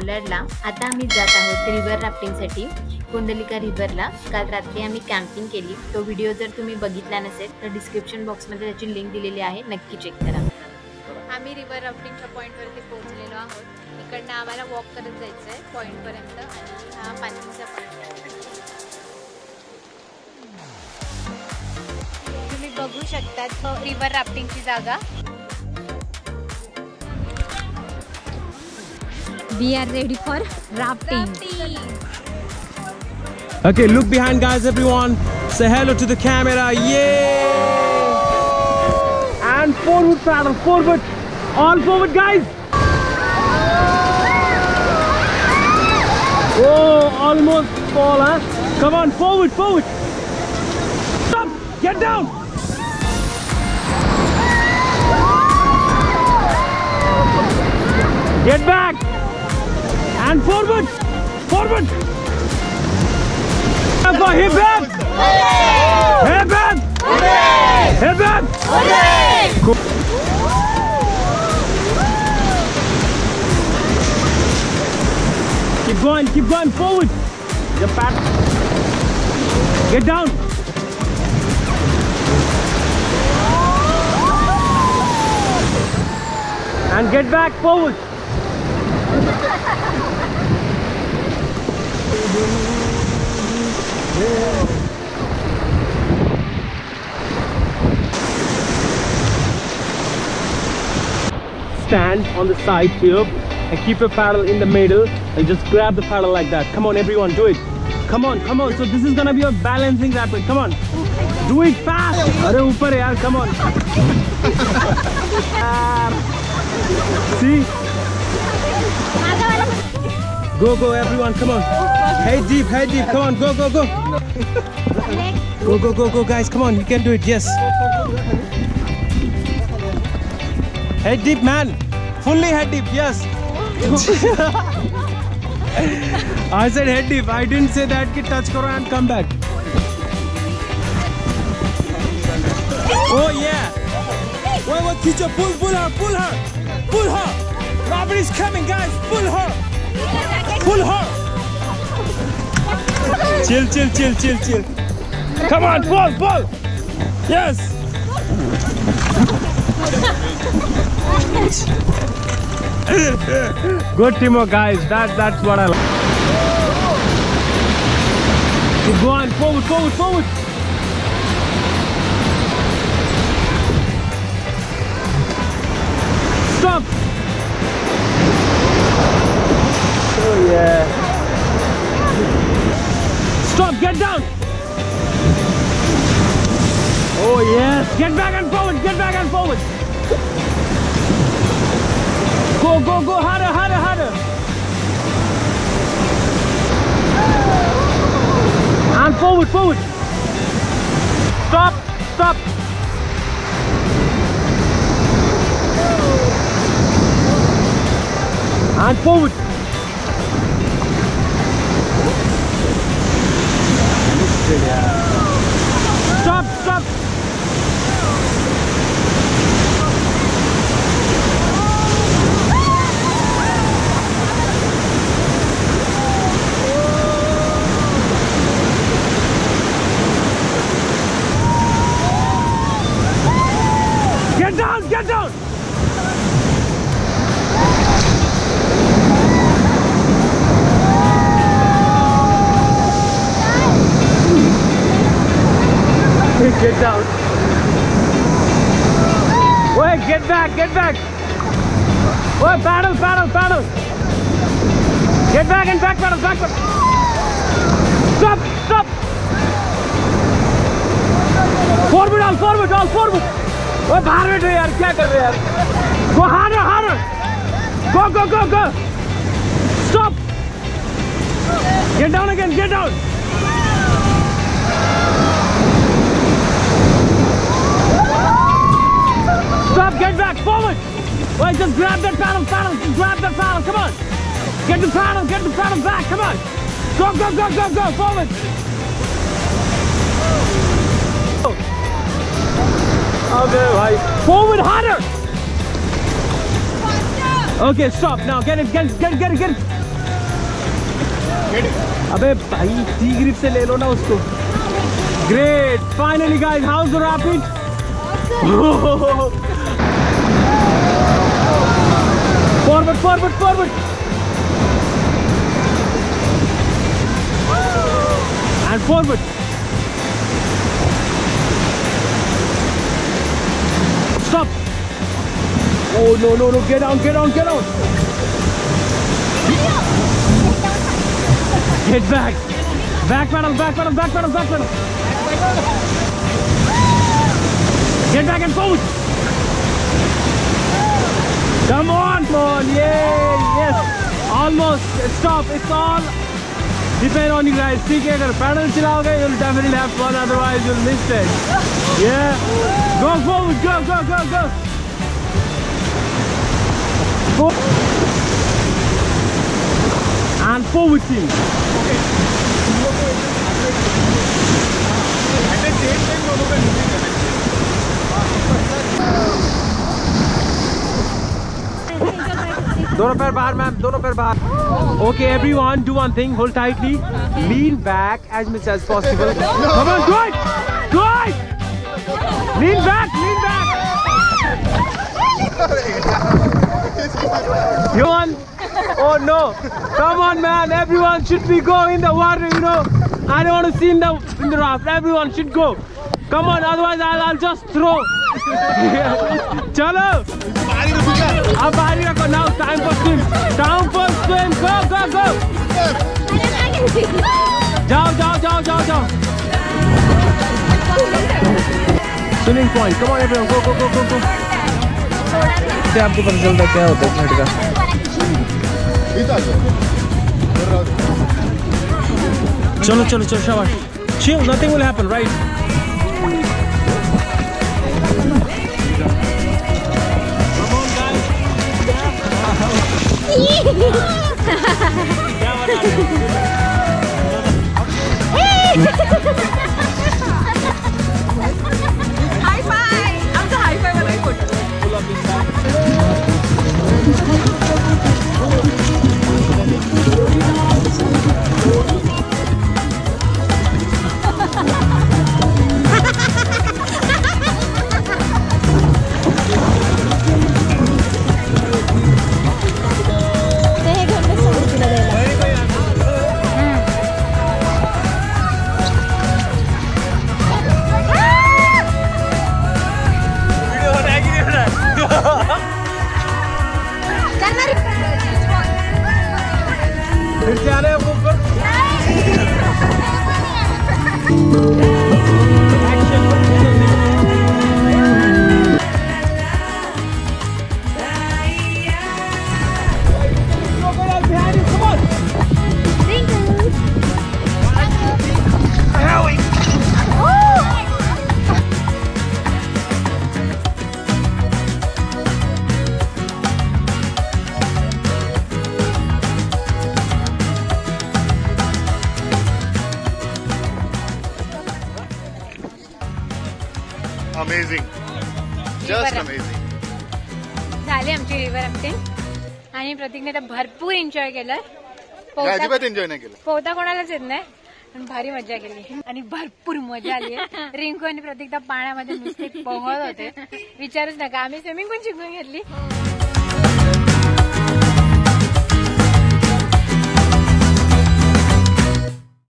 कोलाडला. आता आम्ही जात आहोत रिव्हर राफ्टिंगसाठी कुंडलिका रिव्हरला. काल रात्री आम्ही कॅम्पिंग केली. तो व्हिडिओ जर तुम्ही बघितला नसेल तर डिस्क्रिप्शन बॉक्समध्ये त्याची लिंक दिलेली आहे, नक्की चेक करा. आम्ही रिव्हर राफ्टिंगच्या पॉईंटवरती पोहोचलेलो आहोत. इकडनं आम्हाला वॉक करत जायचं आहे पॉईंटपर्यंत आणि हा पाणीचा पॉईंट. तुम्ही बघू शकता रिव्हर राफ्टिंगची जागा. We are ready for rafting. Okay, look behind, guys. Everyone, say hello to the camera. Yeah! And forward paddle, forward, all forward, guys. Oh, almost fall, huh? Come on, forward, forward. Stop, get down. Get back. And forward, forward. Hip hip, hip hip, hip hip. Keep going forward. Your pat. Get down. And get back forward. Stand on the side here and keep your paddle in the middle and just grab the paddle like that. Come on everyone, do it. Come on. So this is gonna be a balancing rapid. Come on. Do it fast. Arey upar yaar, come on. See? Go everyone, come on. Head deep, come on, go. Go guys, come on, you can do it, yes. Head deep, man. Fully head deep, yes. I said head deep, I didn't say that ki touch karo and come back. Oh yeah. Wait, teacher, pull her. Robert is coming, guys, pull her. Chill. Come on, pull. Yes. Good teamwork, guys. That's what I like. Keep going, forward. Stop. Oh yeah. Stop, get down. Oh yes, get back and forward. Go, harder. And forward. Stop. And forward. Stop. Get down. Get down. Wait, get back. Wait, paddle. Get back and back paddle. Stop. Forward, all forward. Wait, बाहर बैठो यार, क्या कर रहे यार? Go harder. Go. Stop. Get down again. Stop, get back, forward. Wait, just grab that paddle. Come on. Get the paddle back, come on. Go, forward. Okay, bhai. Forward, harder. Okay, stop. Now get it. अबे भाई T grip से ले लो ना उसको। Great, finally guys, house the rapid? Forward forward forward and forward. Stop! Oh no no no! Get down! Get down! Get down! Get back! Back pedal! Back pedal! Back pedal! Back pedal! Get back and forward! Come on! Come on! Yay! Yes! Almost! Stop! It's all depend on you guys. ठीक है, अगर pedal चलाओगे, you'll definitely have fun. Otherwise, you'll miss it. Yeah! Go forward! Go! Go! Go! Go! Go! And forward team. दोनों पैर बाहर ma'am, दोनों पैर बाहर। Okay, everyone, do one thing. Hold tightly. Lean back as much as possible. Come on, do it! Do it! Lean back, lean back. You won? Oh no! Come on, man! Everyone should be go in the water. You know, I don't want to see in the raft. Everyone should go. Come on, otherwise I'll just throw. Chalo! Ab bahar rakho now. Time for swim. Time for swim. Go, go, go! Jao, jao, jao, jao, jao. Swimming point. Come on, everyone. Go, go, go, go, go. इससे आपको पता चलता क्या होता है minute का। चलो चलो चलो शाबाश। Chill, nothing will happen, right? हाय फाय, आमचा हाय फाय वाला फोटो। फिर से आ रहे हैं वो ऊपर। अमेझिंग, जस्ट अमेझिंग झाली आमची रिव्हर राफ्टिंग आणि प्रतीकने तर भरपूर एन्जॉय केलं. अजिबात एन्जॉय नाही केलं. पोहता कोणालाच येत नाही, पण भारी मजा केली आणि भरपूर मजा आली. रिंकू आणि प्रतीक तर पाण्यामध्ये नुसते पोहत होते, विचारूच नका. आम्ही स्विमिंग पण शिकून घेतली.